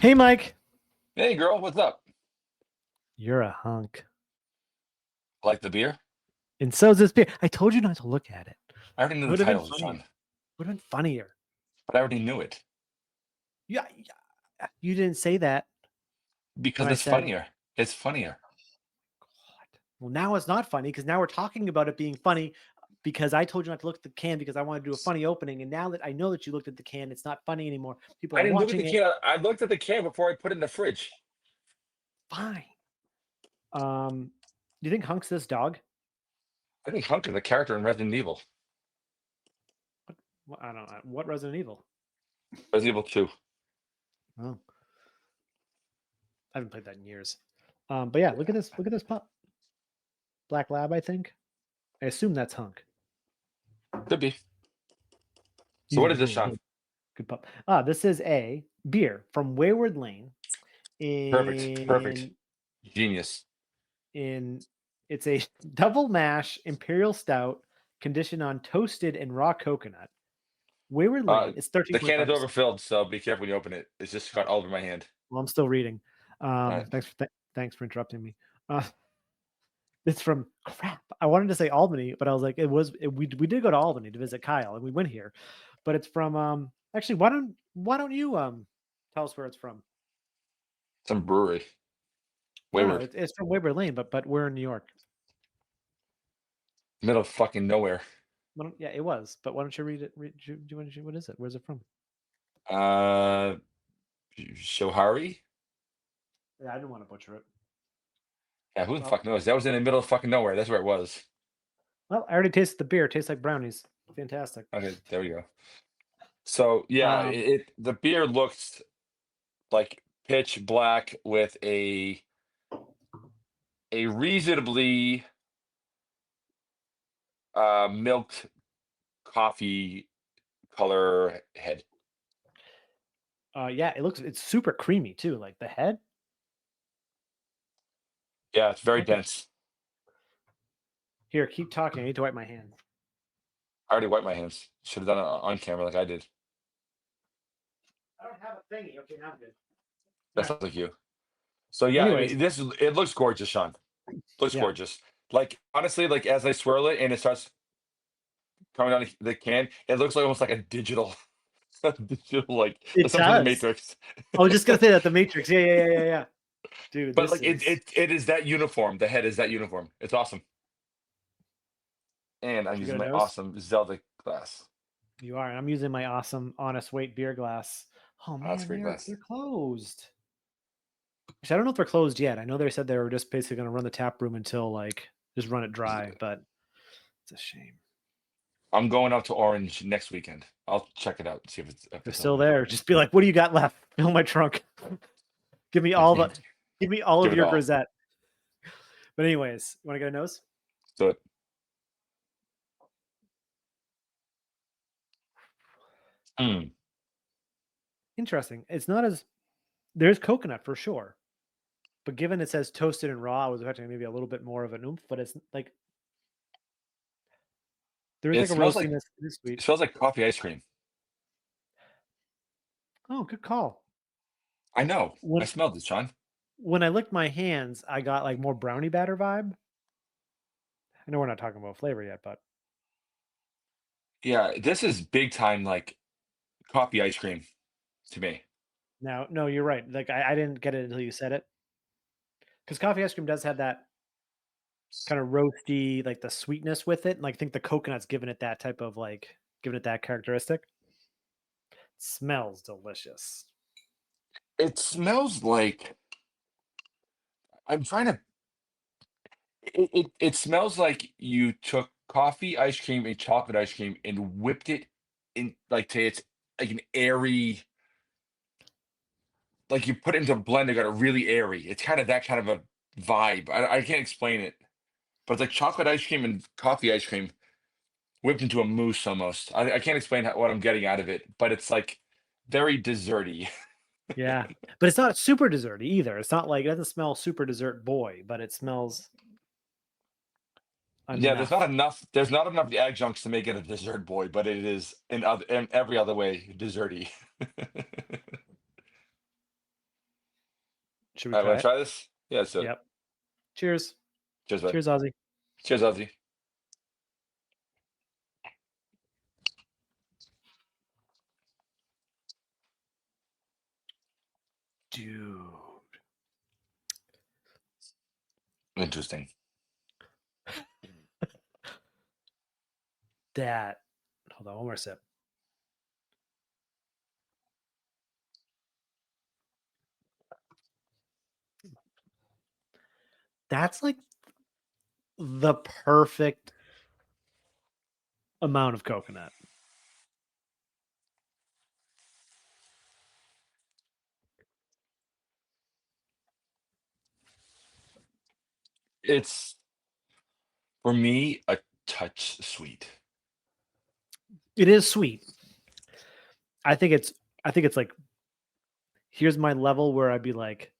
Hey, Mike. Hey girl, what's up? You're a hunk. Like the beer? And so's this beer. I told you not to look at it. I already It knew the would have been title, funnier. Sean, Would have been funnier. but I already knew it Yeah, you didn't say that when because I it's said, funnier. It's funnier. God. Well, now it's not funny because now we're talking about it being funny because I told you not to look at the can because I want to do a funny opening. And now that I know that you looked at the can, it's not funny anymore. People I are didn't look at the watching it. can. I looked at the can before I put it in the fridge. Fine. Do you think Hunk's this dog? I think Hunk is a character in Resident Evil. Well, I don't know. What Resident Evil? Resident Evil 2. Oh, I haven't played that in years. But yeah, look at this. Look at this pup. Black Lab, I think. I assume that's Hunk. Could be. So He's what is this, really Sean? good. Good pup. This is a beer from Wayward Lane Perfect. Perfect. in Genius. in it's a double mash Imperial Stout conditioned on toasted and raw coconut. Wayward Uh, Lane is the can is 13.5%. overfilled, so be careful when you open it. It's just got all over my hand. Well, I'm still reading. All right. Thanks for interrupting me. Uh, it's from crap. I wanted to say Albany, but I was like, we did go to Albany to visit Kyle, and we went here, but it's from actually why don't you tell us where it's from? Some brewery. No, Wayward. it's from Waverly Lane, but we're in New York. Middle of fucking nowhere. Yeah, it was. But why don't you read it? What is it? Where's it from? Uh Shohari? Yeah, I didn't want to butcher it. Yeah, who the Well, fuck knows? That was in the middle of fucking nowhere. That's where it was. well, I already tasted the beer. It tastes like brownies. Fantastic. Okay, there we go. So yeah, Um, the beer looks like pitch black with a reasonably milked coffee color head. yeah, it's super creamy too. Like the head. Yeah, it's very Look at dense. here. Keep talking. I need to wipe my hands. I already wiped my hands. Should have done it on camera like I did. I don't have a thingy. Okay, now I'm good. All That right. sounds like you. So yeah, I Anyways, mean, it looks gorgeous, Sean. Looks yeah, gorgeous. Like honestly, like as I swirl it and it starts coming down the can, it looks like almost like a digital, digital like it something from the does. Matrix. I was just gonna say that the Matrix. Yeah. Dude, But this like is it is that uniform. The head is that uniform. It's awesome. And I'm you using got a my nose? awesome Zelda glass. You are. And I'm using my awesome honest weight beer glass. Oh Oh, that's a man, great glass. they're closed. Actually, I don't know if they're closed yet. I know they said they were just basically going to run the tap room until like just run it dry, but it's a shame. I'm going out to Orange next weekend. I'll check it out, see if They're it's still open. there. Just be like, "What do you got left? Fill my trunk. give me all the, give me all Give of it your all. grisette." But anyways, you want to get a nose? Do it. Mm. Interesting. It's not as there's coconut for sure, but given it says toasted and raw, I was expecting maybe a little bit more of an oomph. But it's like there's It like a smells like roastiness. It is it sweet. smells like coffee ice cream. Oh, good call. I know. I When smelled it, Sean. when I licked my hands, I got like more brownie batter vibe. I know we're not talking about flavor yet, but Yeah, this is big time like coffee ice cream to me. now, no, you're right. Like I didn't get it until you said it. Because coffee ice cream does have that kind of roasty, like the sweetness with it. And like I think the coconut's giving it that type of like giving it that characteristic. Smells delicious. It smells like I'm trying to it smells like you took coffee ice cream and chocolate ice cream and whipped it in like to its like an airy like you put it into a blender, got it really airy. It's kind of that kind of a vibe. I can't explain it, but it's like chocolate ice cream and coffee ice cream whipped into a mousse almost. I can't explain what I'm getting out of it, but it's like very desserty. Yeah. But it's not super desserty either. It's not like it doesn't smell super dessert boy, but it smells Yeah, there's not enough. enough. There's not enough adjuncts to make it a dessert boy, but it is in every other way desserty. Should we All right, try want to it? try this? Yeah, so Yep. Cheers. cheers, bud. Cheers, Ozzy. Cheers, Ozzy. Dude. Interesting. That. Hold on, one more sip. That's like the perfect amount of coconut. It's for me a touch sweet. It is sweet. I think it's like here's my level where I'd be like,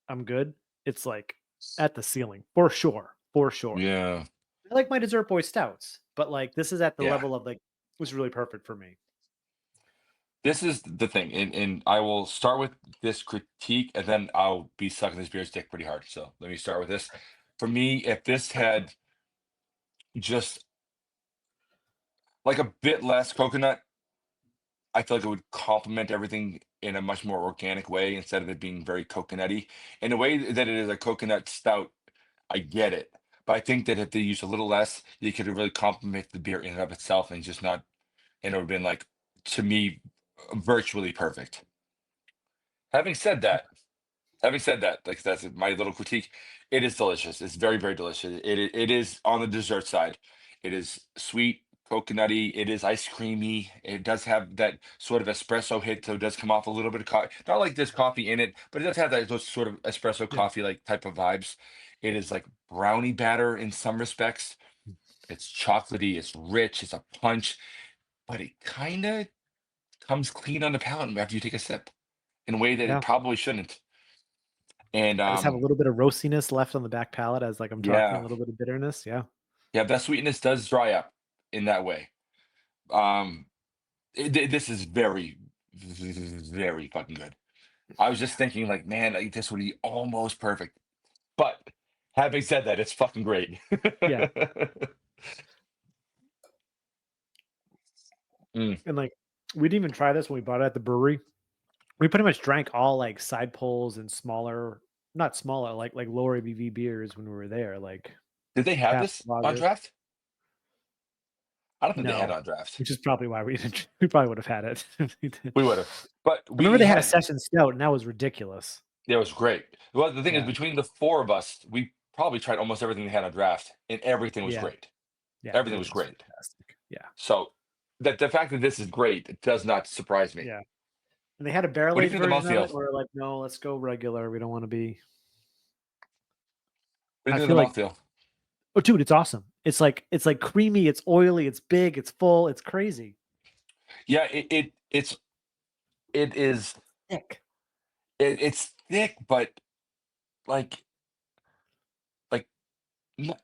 I'm good. It's like at the ceiling for sure. For sure. Yeah, I like my dessert boy stouts, but like this is at the yeah. level of like was really perfect for me. This is the thing, and I will start with this critique, and then I'll be sucking this beer's dick pretty hard. So let me start with this. For me, if this had just like a bit less coconut, I feel like it would complement everything in a much more organic way instead of it being very coconutty. In a way that it is a coconut stout, I get it. But I think that if they use a little less, you could have really complement the beer in and of itself and just not, and it would have been like, to me, virtually perfect. Having said that, Having said that, like that's my little critique. It is delicious. It's very, very delicious. It is on the dessert side. It is sweet, coconutty. It is ice creamy. It does have that sort of espresso hit, so it does come off a little bit of coffee. Not like there's coffee in it, but it does have that those sort of espresso Yeah. coffee like type of vibes. It is like brownie batter in some respects. It's chocolatey. It's rich. It's a punch, but it kind of comes clean on the palate after you take a sip in a way that it Yeah. probably shouldn't. And I just have a little bit of roastiness left on the back palate as like I'm talking, a yeah. little bit of bitterness. Yeah. Yeah, that sweetness does dry up in that way. Um, this is very, very fucking good. I was just thinking, like, man, like, this would be almost perfect. But having said that, it's fucking great. Yeah. Mm. And like we didn't even try this when we bought it at the brewery. We pretty much drank all like side pulls and smaller, not smaller, like lower ABV beers when we were there, like Did they have tap this on lagers. draft? I don't think they had No, on draft. which is probably why we didn't. We probably would have had it. If we did. We would have, but I remember we they had a had. session stout, and that was ridiculous. It was great. Well, the thing is, Yeah, between the four of us, we probably tried almost everything they had on draft, and everything was yeah, great. yeah. Everything It was was great. fantastic. Yeah, So that the fact that this is great, it does not surprise me. yeah. And they had a barrel What do you aged think of the version of it. mouthfeel? Where like, no, let's go regular. We don't want to be. What do you I think of feel the like, mouthfeel? oh, dude, it's awesome. It's like creamy. It's oily. It's big. It's full. It's crazy. Yeah, it is Thick. it's thick, but like like not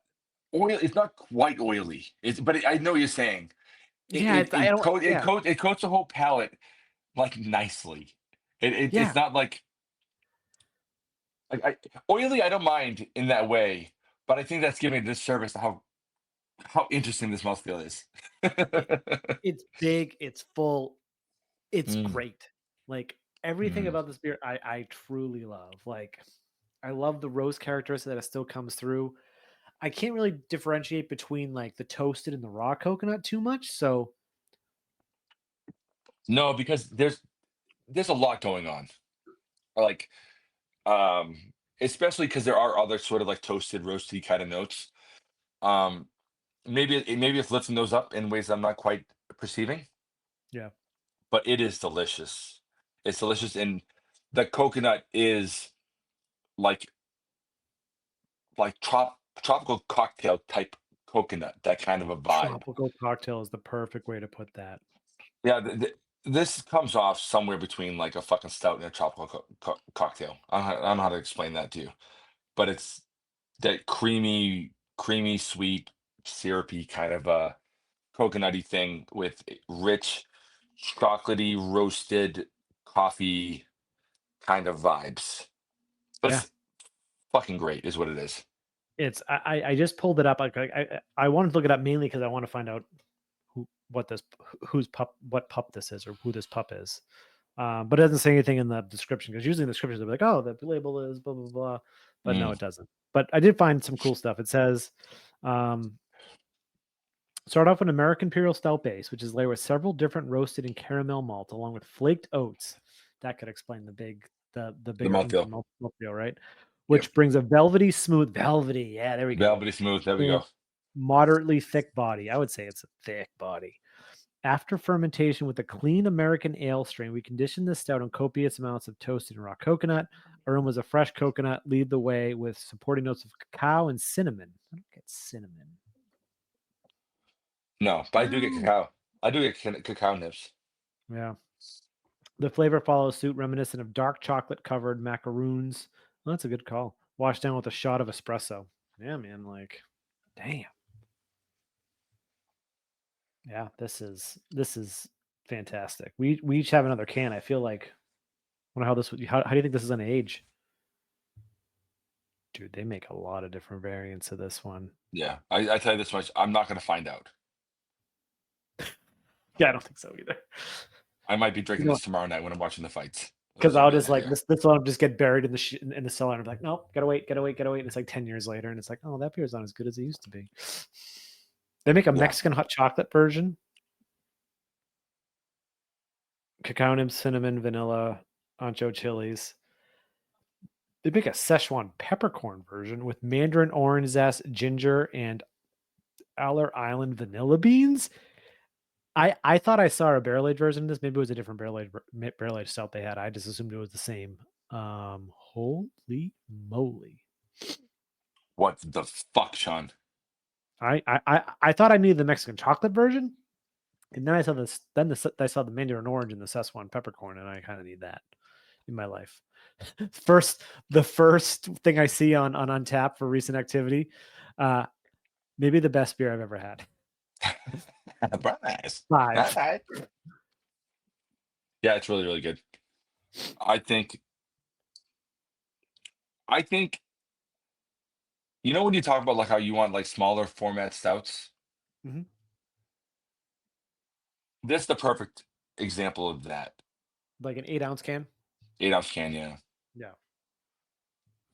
oil. It's not quite oily. It's but I know what you're saying. Yeah, it's I don't. Yeah, It coats the whole palate like nicely. It's yeah. not like oily. I don't mind in that way, but I think that's giving a disservice to how interesting this mouthfeel is. It, it's big. It's full. It's Mm, great. Like everything mm. about this beer, I truly love. Like I love the roast characteristic that it still comes through. I can't really differentiate between like the toasted and the raw coconut too much. So No, because there's a lot going on. Like especially because there are other sort of like toasted, roasty kind of notes. Um, maybe it's lifting those up in ways I'm not quite perceiving, yeah, but it is delicious. It's delicious, and the coconut is like tropical cocktail type coconut, that kind of a vibe. tropical cocktail is the perfect way to put that. Yeah, this comes off somewhere between like a fucking stout and a tropical cocktail. I don't know how to explain that to you, but it's that creamy, sweet, syrupy kind of a coconutty thing with rich, chocolatey, roasted coffee kind of vibes. But Yeah. it's fucking great, is what it is. It's I just pulled it up. I wanted to look it up mainly because I want to find out what pup this is or who this pup is. But it doesn't say anything in the description because usually in the description they're like, oh, the label is blah blah blah. But no, Mm. it doesn't. But I did find some cool stuff. It says start off with an American Imperial Stout base, which is layered with several different roasted and caramel malt, along with flaked oats. That could explain the The bigger oomph mouthfeel. and mouthfeel, right? Yep. Which brings a velvety smooth, velvety. Yeah, there we go. Velvety smooth. There we And go. moderately thick body. I would say it's a thick body. After fermentation with a clean American ale strain, we condition this stout on copious amounts of toasted and raw coconut. Aromas of fresh coconut lead the way with supporting notes of cacao and cinnamon. I don't get cinnamon. No, but I do get No. cacao. I do get cacao nibs. Yeah. The flavor follows suit, reminiscent of dark chocolate covered macaroons. Well, that's a good call. Washed down with a shot of espresso. Yeah, man. Like, damn. Yeah, this is fantastic. We each have another can. I feel like, wonder how this would. How do you think this is gonna age? Dude, they make a lot of different variants of this one. Yeah, I tell you this much, I'm not gonna find out. Yeah, I don't think so either. I might be You drinking know, this tomorrow night when I'm watching the fights. because Just to give I'll you an just like idea. this one just get buried in in the cellar and I'm like, nope, gotta wait, gotta wait, gotta wait. And it's like 10 years later, and it's like, oh, that beer's not as good as it used to be. They make a Yeah. Mexican hot chocolate version. Cacao nibs, cinnamon, vanilla, ancho chilies. They make a Szechuan peppercorn version with mandarin orange zest, ginger, and Aller Island vanilla beans. I thought I saw a barrel aged version of this. Maybe it was a different barrel aged stout they had. I just assumed it was the same. Holy moly! What the fuck, Sean? I thought I needed the Mexican chocolate version, and then I saw this. I saw the mandarin orange and the Szechuan peppercorn, and I kind of need that in my life. The first thing I see on Untap for recent activity, maybe the best beer I've ever had. Nice. 5. Alright. Yeah, it's really, really good. I think I think you know when you talk about like how you want like smaller format stouts? Mhm. This is the perfect example of that. Like an 8-ounce can. 8-ounce can, yeah. Yeah,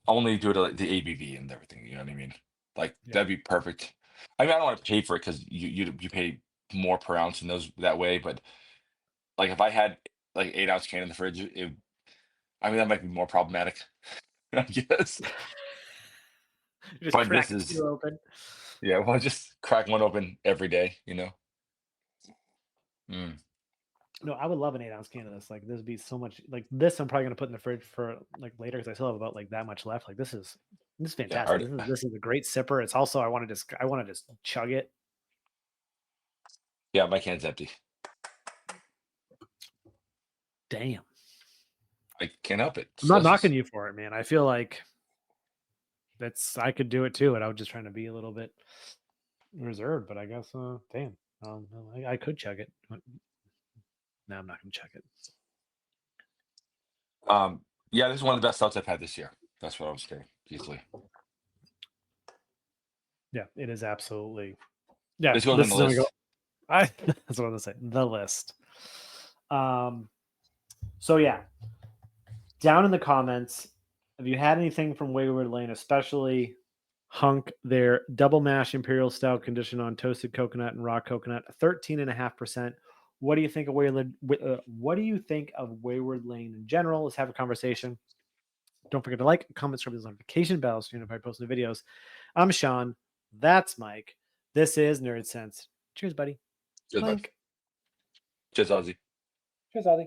Only do it at the ABV and everything, you know what I mean? Like yeah. that'd be perfect. I mean, I don't want to pay for it because you pay more per ounce in those that way, but like if I had like 8-ounce can in the fridge, I mean that might be more problematic, I guess. You just But this crack is 2 open. yeah, well just crack one open every day, you know? Mm. No, I would love an 8-ounce can of this. Like, this would be so much like this. I'm probably gonna put in the fridge for like later because I still have about like that much left. Like, this is Yeah, fantastic. hard. This is a great sipper. It's also I want to just chug it. Yeah, my can's empty. Damn, I can't help it. I'm It's not knocking delicious. you for it, man. I feel like I could do it too, and I was just trying to be a little bit reserved. But I guess, damn, no, I could chug it. No, I'm not gonna chug it. Yeah, this is one of the best stouts I've had this year. That's what I was saying, easily. Yeah, it is absolutely. Yeah, This goes on this the is gonna go. list. That's what I was gonna say. The list. Um. So yeah, down in the comments, have you had anything from Wayward Lane, especially Hunk, their double mash Imperial Stout conditioned on toasted coconut and raw coconut, 13.5%. What do you think of what do you think of Wayward Lane in general? Let's have a conversation. Don't forget to like, comment, subscribe to the notification bell so you know if I post new videos. I'm Sean. That's Mike. This is Nerdsense. Cheers, buddy. Cheers, bud. Clink. Cheers, Ozzy. Cheers, Ozzy.